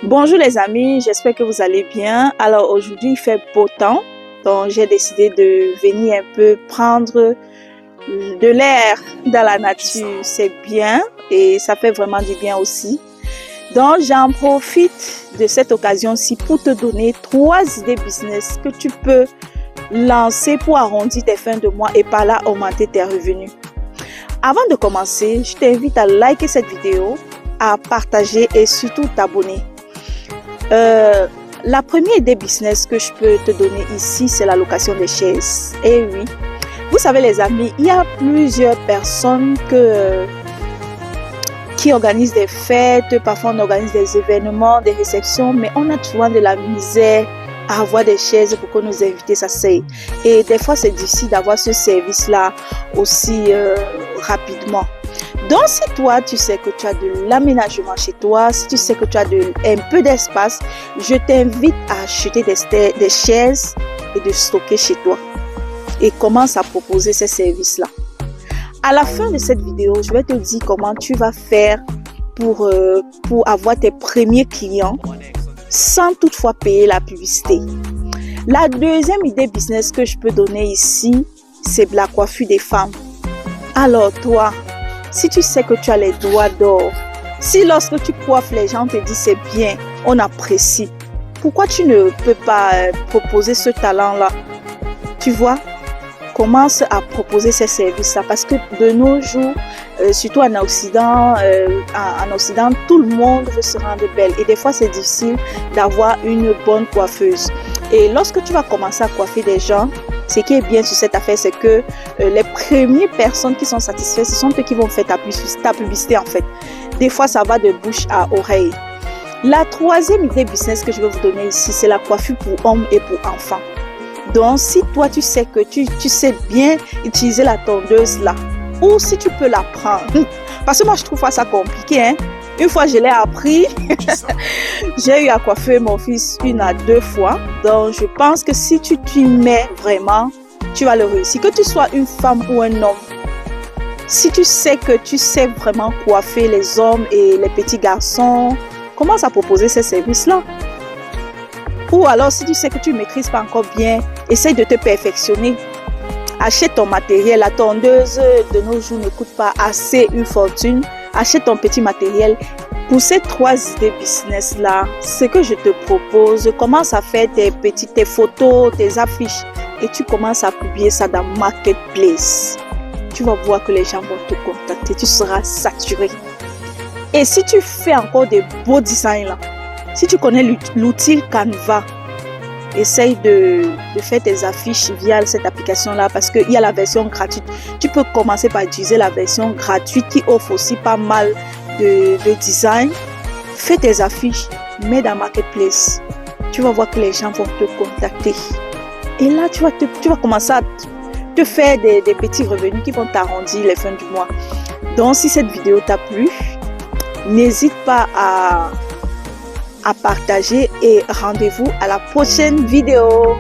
Bonjour les amis, j'espère que vous allez bien. Alors aujourd'hui il fait beau temps, donc j'ai décidé de venir un peu prendre de l'air dans la nature. C'est bien et ça fait vraiment du bien aussi. Donc j'en profite de cette occasion-ci pour te donner 3 idées business que tu peux lancer pour arrondir tes fins de mois et par là augmenter tes revenus. Avant de commencer, je t'invite à liker cette vidéo, à partager et surtout t'abonner. La première idée business que je peux te donner ici, c'est la location des chaises. Et oui, vous savez les amis, il y a plusieurs personnes qui organisent des fêtes, parfois on organise des événements, des réceptions, mais on a souvent de la misère à avoir des chaises pour que nos invités s'asseyent. Et des fois, c'est difficile d'avoir ce service-là aussi rapidement. Donc, si toi, tu sais que tu as de l'aménagement chez toi, si tu sais que tu as un peu d'espace, je t'invite à acheter des chaises et de stocker chez toi. Et commence à proposer ces services-là. À la fin de cette vidéo, je vais te dire comment tu vas faire pour avoir tes premiers clients sans toutefois payer la publicité. La deuxième idée business que je peux donner ici, c'est la coiffure des femmes. Alors toi, si tu sais que tu as les doigts d'or, si lorsque tu coiffes, les gens te disent c'est bien, on apprécie, pourquoi tu ne peux pas proposer ce talent-là? Tu vois, commence à proposer ces services-là parce que de nos jours, surtout en Occident, tout le monde veut se rendre belle et des fois c'est difficile d'avoir une bonne coiffeuse. Et lorsque tu vas commencer à coiffer des gens, ce qui est bien sur cette affaire, c'est que les premières personnes qui sont satisfaites, ce sont eux qui vont faire ta publicité en fait. Des fois, ça va de bouche à oreille. La troisième idée business que je vais vous donner ici, c'est la coiffure pour hommes et pour enfants. Donc, si toi, tu sais que tu sais bien utiliser la tondeuse là, ou si tu peux la prendre, parce que moi, je trouve ça compliqué, hein. Une fois, je l'ai appris. J'ai eu à coiffer mon fils 1 à 2 fois. Donc, je pense que si tu t'y mets vraiment, tu vas le réussir. Que tu sois une femme ou un homme, si tu sais que tu sais vraiment coiffer les hommes et les petits garçons, commence à proposer ces services-là. Ou alors, si tu sais que tu ne maîtrises pas encore bien, essaye de te perfectionner. Achète ton matériel. La tondeuse de nos jours ne coûte pas assez une fortune. Achète ton petit matériel. Pour ces 3 idées business là, ce que je te propose, commence à faire tes photos, tes affiches et tu commences à publier ça dans Marketplace. Tu vas voir que les gens vont te contacter, tu seras saturé. Et si tu fais encore des beaux designs là, si tu connais l'outil Canva, essaye de faire tes affiches via cette application-là parce qu'il y a la version gratuite. Tu peux commencer par utiliser la version gratuite qui offre aussi pas mal de design. Fais tes affiches, mets dans Marketplace. Tu vas voir que les gens vont te contacter. Et là, tu vas commencer à te faire des petits revenus qui vont t'arrondir les fins du mois. Donc, si cette vidéo t'a plu, n'hésite pas à partager et rendez-vous à la prochaine vidéo.